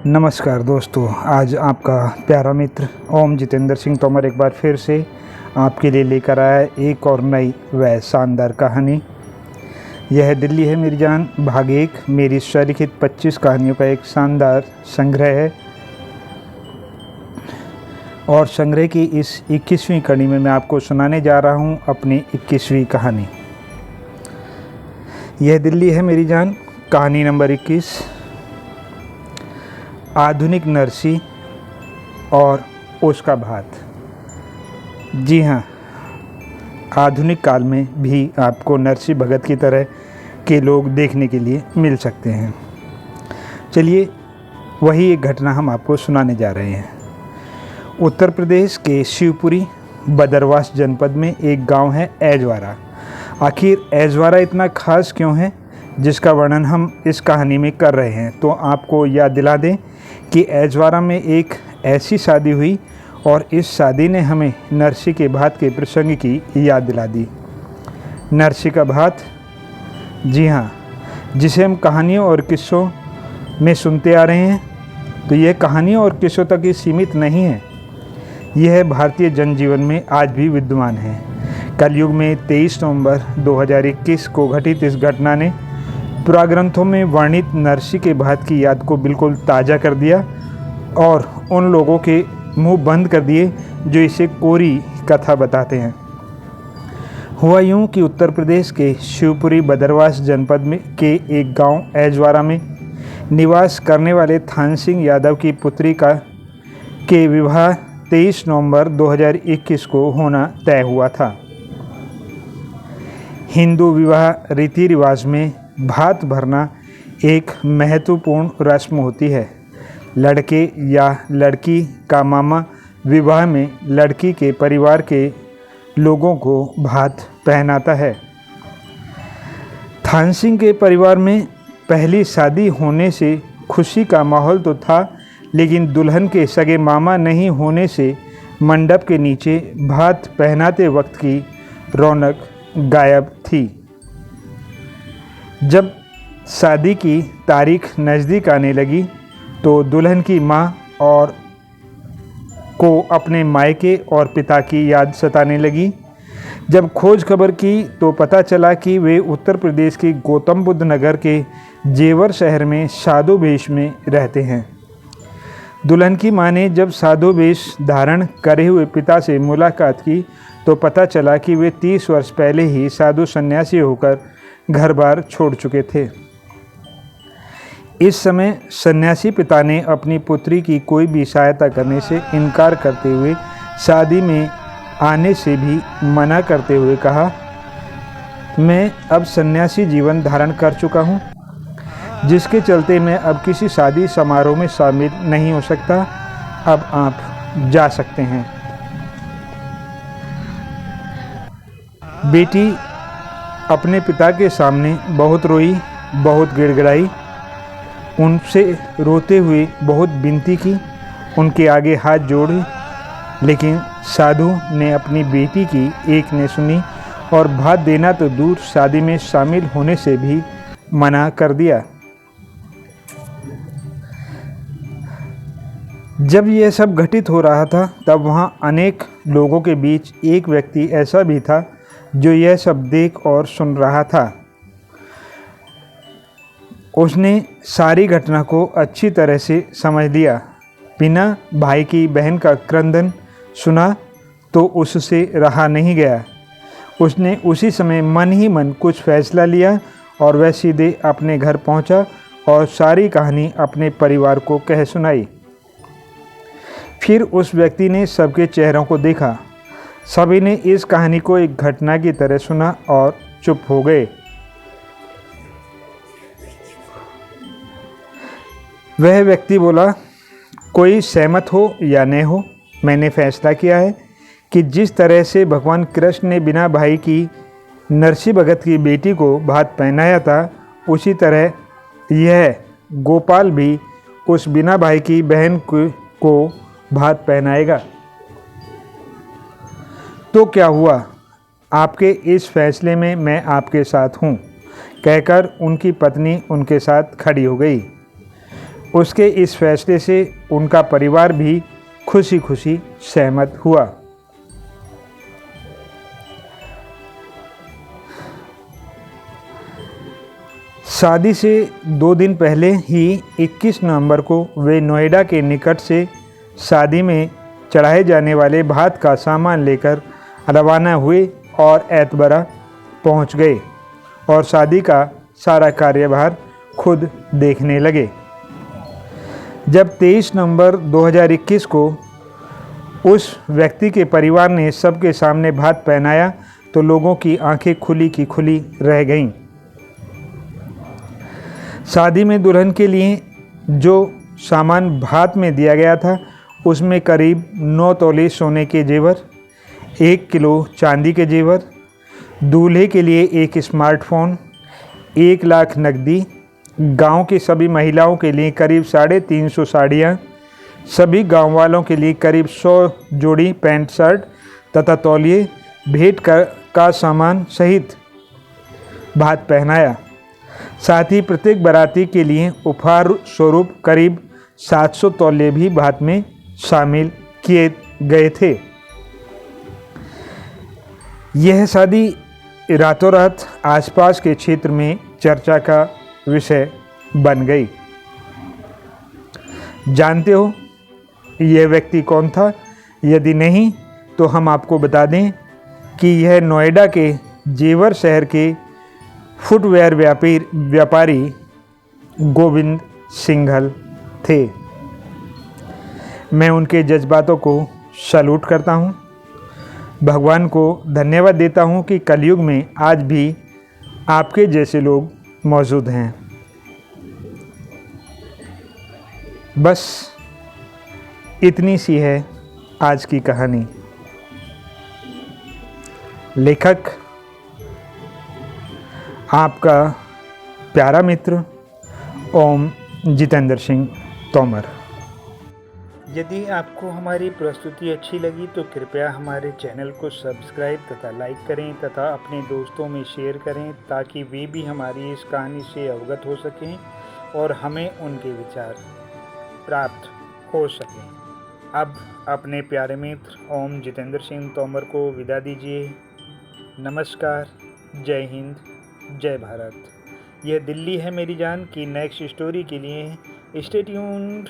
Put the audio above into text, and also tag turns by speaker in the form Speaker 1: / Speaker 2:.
Speaker 1: नमस्कार दोस्तों, आज आपका प्यारा मित्र ओम जितेंद्र सिंह तोमर एक बार फिर से आपके लिए लेकर आया एक और नई व शानदार कहानी। यह दिल्ली है मेरी जान भाग 1 मेरी स्वलिखित 25 कहानियों का एक शानदार संग्रह है। और संग्रह की इस 21वीं कड़ी में मैं आपको सुनाने जा रहा हूँ अपनी 21वीं कहानी। यह दिल्ली है मेरी जान कहानी नंबर 21, आधुनिक नरसी और उसका भात। जी हाँ, आधुनिक काल में भी आपको नरसी भगत की तरह के लोग देखने के लिए मिल सकते हैं। चलिए वही एक घटना हम आपको सुनाने जा रहे हैं। उत्तर प्रदेश के शिवपुरी बदरवास जनपद में एक गांव है ऐजवारा। आखिर ऐजवारा इतना खास क्यों है जिसका वर्णन हम इस कहानी में कर रहे हैं, तो आपको याद दिला दें कि ऐजवारा में एक ऐसी शादी हुई और इस शादी ने हमें नरसी के भात के प्रसंग की याद दिला दी। नरसी का भात, जी हाँ, जिसे हम कहानियों और किस्सों में सुनते आ रहे हैं, तो यह कहानियों और किस्सों तक ही सीमित नहीं है। यह भारतीय जनजीवन में आज भी विद्यमान है। कलयुग में 23 नवंबर 2021 को घटित इस घटना ने पुराग्रंथों में वर्णित नरसी के भात की याद को बिल्कुल ताज़ा कर दिया और उन लोगों के मुंह बंद कर दिए जो इसे कोरी कथा बताते हैं। हुआ यूँ कि उत्तर प्रदेश के शिवपुरी बदरवास जनपद में के एक गांव ऐजवारा में निवास करने वाले थान सिंह यादव की पुत्री के विवाह 23 नवंबर 2021 को होना तय हुआ था। हिंदू विवाह रीति रिवाज में भात भरना एक महत्वपूर्ण रस्म होती है। लड़के या लड़की का मामा विवाह में लड़की के परिवार के लोगों को भात पहनाता है। थान सिंह के परिवार में पहली शादी होने से खुशी का माहौल तो था, लेकिन दुल्हन के सगे मामा नहीं होने से मंडप के नीचे भात पहनाते वक्त की रौनक गायब थी। जब शादी की तारीख नज़दीक आने लगी तो दुल्हन की माँ और को अपने मायके और पिता की याद सताने लगी। जब खोज खबर की तो पता चला कि वे उत्तर प्रदेश के गौतम बुद्ध नगर के जेवर शहर में साधु वेश में रहते हैं। दुल्हन की माँ ने जब साधु वेश धारण करे हुए पिता से मुलाकात की तो पता चला कि वे 30 वर्ष पहले ही साधु सन्यासी होकर घर बार छोड़ चुके थे। इस समय सन्यासी पिता ने अपनी पुत्री की कोई भी सहायता करने से इनकार करते हुए शादी में आने से भी मना करते हुए कहा, मैं अब सन्यासी जीवन धारण कर चुका हूँ, जिसके चलते मैं अब किसी शादी समारोह में शामिल नहीं हो सकता। अब आप जा सकते हैं। बेटी अपने पिता के सामने बहुत रोई, बहुत गिड़गिड़ाई, उनसे रोते हुए बहुत विनती की, उनके आगे हाथ जोड़े, लेकिन साधु ने अपनी बेटी की एक ने सुनी और भात देना तो दूर शादी में शामिल होने से भी मना कर दिया। जब यह सब घटित हो रहा था तब वहाँ अनेक लोगों के बीच एक व्यक्ति ऐसा भी था जो यह सब देख और सुन रहा था। उसने सारी घटना को अच्छी तरह से समझ लिया। बिना भाई की बहन का क्रंदन सुना तो उससे रहा नहीं गया। उसने उसी समय मन ही मन कुछ फैसला लिया और वह सीधे अपने घर पहुंचा और सारी कहानी अपने परिवार को कह सुनाई। फिर उस व्यक्ति ने सबके चेहरों को देखा। सभी ने इस कहानी को एक घटना की तरह सुना और चुप हो गए। वह व्यक्ति बोला, कोई सहमत हो या न हो, मैंने फैसला किया है कि जिस तरह से भगवान कृष्ण ने बिना भाई की नरसी भगत की बेटी को भात पहनाया था, उसी तरह यह गोपाल भी उस बिना भाई की बहन को भात पहनाएगा। तो क्या हुआ? आपके इस फैसले में मैं आपके साथ हूँ। कहकर उनकी पत्नी उनके साथ खड़ी हो गई। उसके इस फैसले से उनका परिवार भी खुशी खुशी सहमत हुआ। शादी से 2 दिन पहले ही 21 नवंबर को वे नोएडा के निकट से शादी में चढ़ाए जाने वाले भात का सामान लेकर रवाना हुए और एतबरा पहुंच गए और शादी का सारा कार्यभार खुद देखने लगे। जब 23 नवंबर 2021 को उस व्यक्ति के परिवार ने सबके सामने भात पहनाया तो लोगों की आंखें खुली की खुली रह गईं। शादी में दुल्हन के लिए जो सामान भात में दिया गया था उसमें करीब 9 तोले सोने के जेवर, 1 किलो चांदी के जेवर, दूल्हे के लिए एक स्मार्टफोन, 1 लाख नकदी, गांव की सभी महिलाओं के लिए करीब 350 साड़ियाँ, सभी गांव वालों के लिए करीब 100 जोड़ी पैंट शर्ट तथा तौलिए भेंट का सामान सहित भात पहनाया। साथ ही प्रत्येक बाराती के लिए उपहार स्वरूप करीब 700 तौलिए भी भात में शामिल किए गए थे। यह शादी रातों रात आसपास के क्षेत्र में चर्चा का विषय बन गई। जानते हो यह व्यक्ति कौन था? यदि नहीं तो हम आपको बता दें कि यह नोएडा के जेवर शहर के फुटवेयर व्यापारी गोविंद सिंघल थे। मैं उनके जज्बातों को सैल्यूट करता हूं। भगवान को धन्यवाद देता हूं कि कलयुग में आज भी आपके जैसे लोग मौजूद हैं। बस इतनी सी है आज की कहानी। लेखक आपका प्यारा मित्र ओम जितेंद्र सिंह तोमर। यदि आपको हमारी प्रस्तुति अच्छी लगी तो कृपया हमारे चैनल को सब्सक्राइब तथा लाइक करें तथा अपने दोस्तों में शेयर करें ताकि वे भी हमारी इस कहानी से अवगत हो सकें और हमें उनके विचार प्राप्त हो सकें। अब अपने प्यारे मित्र ओम जितेंद्र सिंह तोमर को विदा दीजिए। नमस्कार, जय हिंद, जय भारत। यह दिल्ली है मेरी जान की नेक्स्ट स्टोरी के लिए स्टे ट्यून्ड।